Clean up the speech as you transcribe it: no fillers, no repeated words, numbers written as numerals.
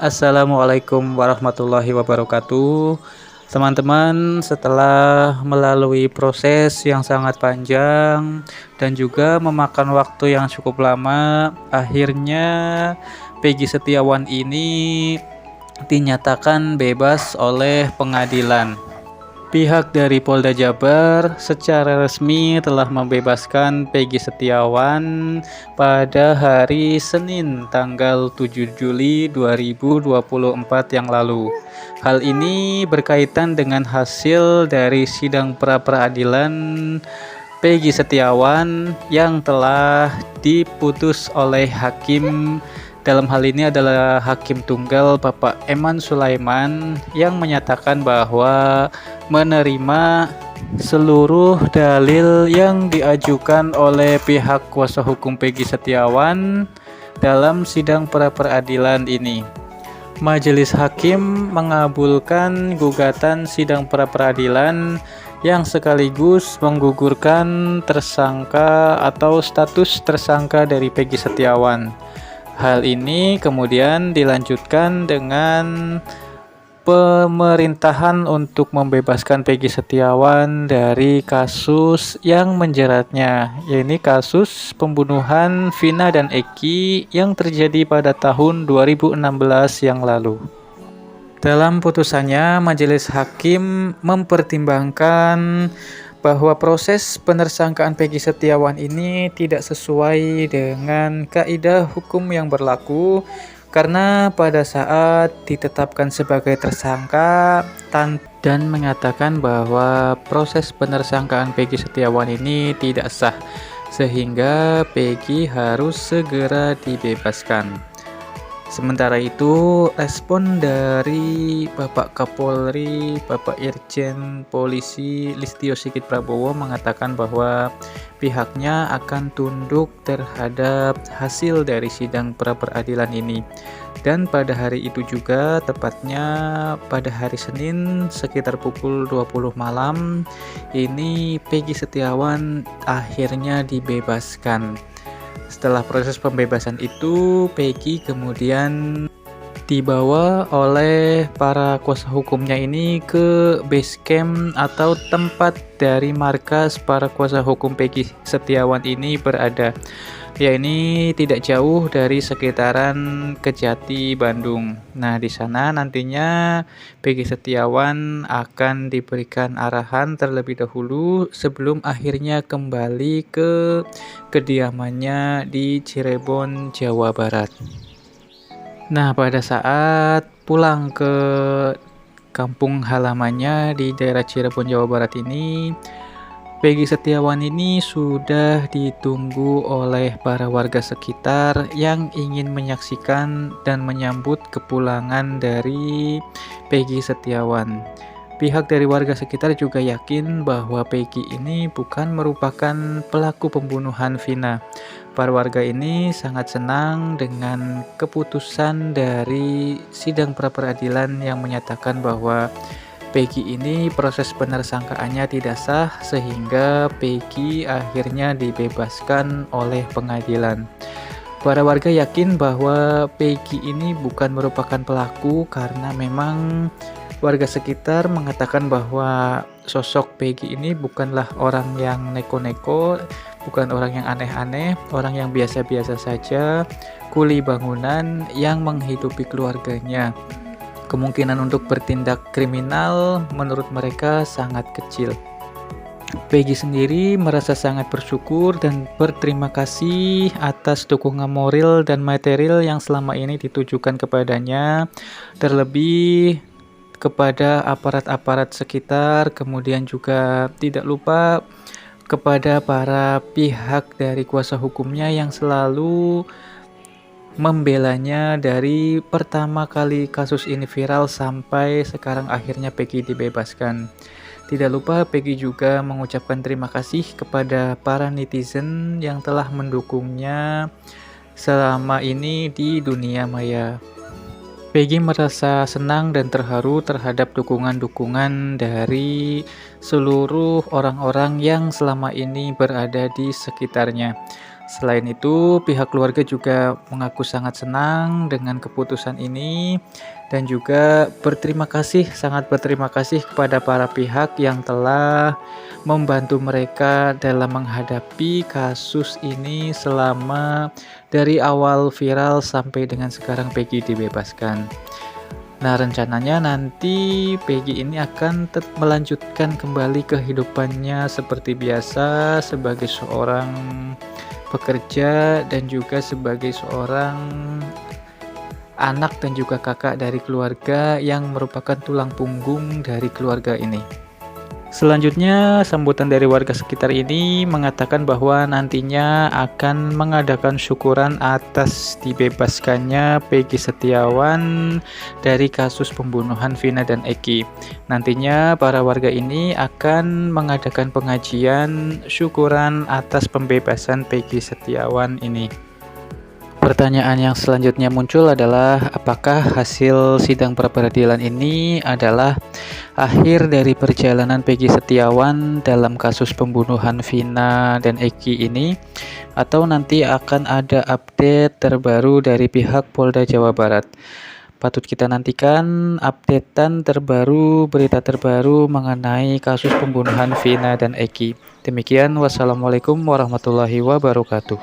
Assalamualaikum warahmatullahi wabarakatuh. Teman-teman, setelah melalui proses yang sangat panjang dan juga memakan waktu yang cukup lama, akhirnya Peggy Setiawan ini dinyatakan bebas oleh pengadilan. Pihak dari Polda Jabar secara resmi telah membebaskan Peggy Setiawan pada hari Senin tanggal 7 Juli 2024 yang lalu. Hal ini berkaitan dengan hasil dari sidang pra-peradilan Peggy Setiawan yang telah diputus oleh hakim. Dalam hal ini adalah Hakim Tunggal Bapak Eman Sulaiman yang menyatakan bahwa menerima seluruh dalil yang diajukan oleh pihak kuasa hukum Peggy Setiawan dalam sidang pra-peradilan ini. Majelis Hakim mengabulkan gugatan sidang pra-peradilan yang sekaligus menggugurkan tersangka atau status tersangka dari Peggy Setiawan. Hal ini kemudian dilanjutkan dengan pemerintahan untuk membebaskan Peggy Setiawan dari kasus yang menjeratnya, yaitu kasus pembunuhan Vina dan Eki yang terjadi pada tahun 2016 yang lalu. Dalam putusannya, Majelis Hakim mempertimbangkan bahwa proses penersangkaan Peggy Setiawan ini tidak sesuai dengan kaidah hukum yang berlaku karena pada saat ditetapkan sebagai tersangka dan mengatakan bahwa proses penersangkaan Peggy Setiawan ini tidak sah sehingga Peggy harus segera dibebaskan. Sementara itu, respon dari Bapak Kapolri, Bapak Irjen Polisi Listio Sigit Prabowo mengatakan bahwa pihaknya akan tunduk terhadap hasil dari sidang pra-peradilan ini. Dan pada hari itu juga, tepatnya pada hari Senin sekitar pukul 20 malam, ini Peggy Setiawan akhirnya dibebaskan. Setelah proses pembebasan itu, Peggy kemudian dibawa oleh para kuasa hukumnya ini ke base camp atau tempat dari markas para kuasa hukum Peggy Setiawan ini berada. Ya, ini tidak jauh dari sekitaran Kejati, Bandung. Nah, di sana nantinya Peggy Setiawan akan diberikan arahan terlebih dahulu sebelum akhirnya kembali ke kediamannya di Cirebon, Jawa Barat. Nah, pada saat pulang ke kampung halamannya di daerah Cirebon, Jawa Barat ini, Peggy Setiawan ini sudah ditunggu oleh para warga sekitar yang ingin menyaksikan dan menyambut kepulangan dari Peggy Setiawan. Pihak dari warga sekitar juga yakin bahwa Peggy ini bukan merupakan pelaku pembunuhan Vina. Para warga ini sangat senang dengan keputusan dari sidang pra-peradilan yang menyatakan bahwa Peggy ini proses penersangkaannya tidak sah sehingga Peggy akhirnya dibebaskan oleh pengadilan. Para warga yakin bahwa Peggy ini bukan merupakan pelaku karena memang warga sekitar mengatakan bahwa sosok Peggy ini bukanlah orang yang neko-neko, bukan orang yang aneh-aneh, orang yang biasa-biasa saja, kuli bangunan yang menghidupi keluarganya. Kemungkinan untuk bertindak kriminal menurut mereka sangat kecil. Peggy sendiri merasa sangat bersyukur dan berterima kasih atas dukungan moral dan material yang selama ini ditujukan kepadanya, terlebih kepada aparat-aparat sekitar, kemudian juga tidak lupa kepada para pihak dari kuasa hukumnya yang selalu membelanya dari pertama kali kasus ini viral sampai sekarang akhirnya Peggy dibebaskan. Tidak lupa Peggy juga mengucapkan terima kasih kepada para netizen yang telah mendukungnya selama ini di dunia maya. Peggy merasa senang dan terharu terhadap dukungan-dukungan dari seluruh orang-orang yang selama ini berada di sekitarnya. Selain itu, pihak keluarga juga mengaku sangat senang dengan keputusan ini dan juga sangat berterima kasih kepada para pihak yang telah membantu mereka dalam menghadapi kasus ini selama dari awal viral sampai dengan sekarang Peggy dibebaskan. Nah, rencananya nanti Peggy ini akan melanjutkan kembali kehidupannya seperti biasa sebagai seorang pekerja dan juga sebagai seorang anak dan juga kakak dari keluarga yang merupakan tulang punggung dari keluarga ini. Selanjutnya, sambutan dari warga sekitar ini mengatakan bahwa nantinya akan mengadakan syukuran atas dibebaskannya Peggy Setiawan dari kasus pembunuhan Vina dan Eki. Nantinya para warga ini akan mengadakan pengajian syukuran atas pembebasan Peggy Setiawan ini. Pertanyaan yang selanjutnya muncul adalah apakah hasil sidang pra-peradilan ini adalah akhir dari perjalanan Peggy Setiawan dalam kasus pembunuhan Vina dan Eki ini, atau nanti akan ada update terbaru dari pihak Polda Jawa Barat. Patut kita nantikan updatean terbaru, berita terbaru mengenai kasus pembunuhan Vina dan Eki. Demikian, wassalamualaikum warahmatullahi wabarakatuh.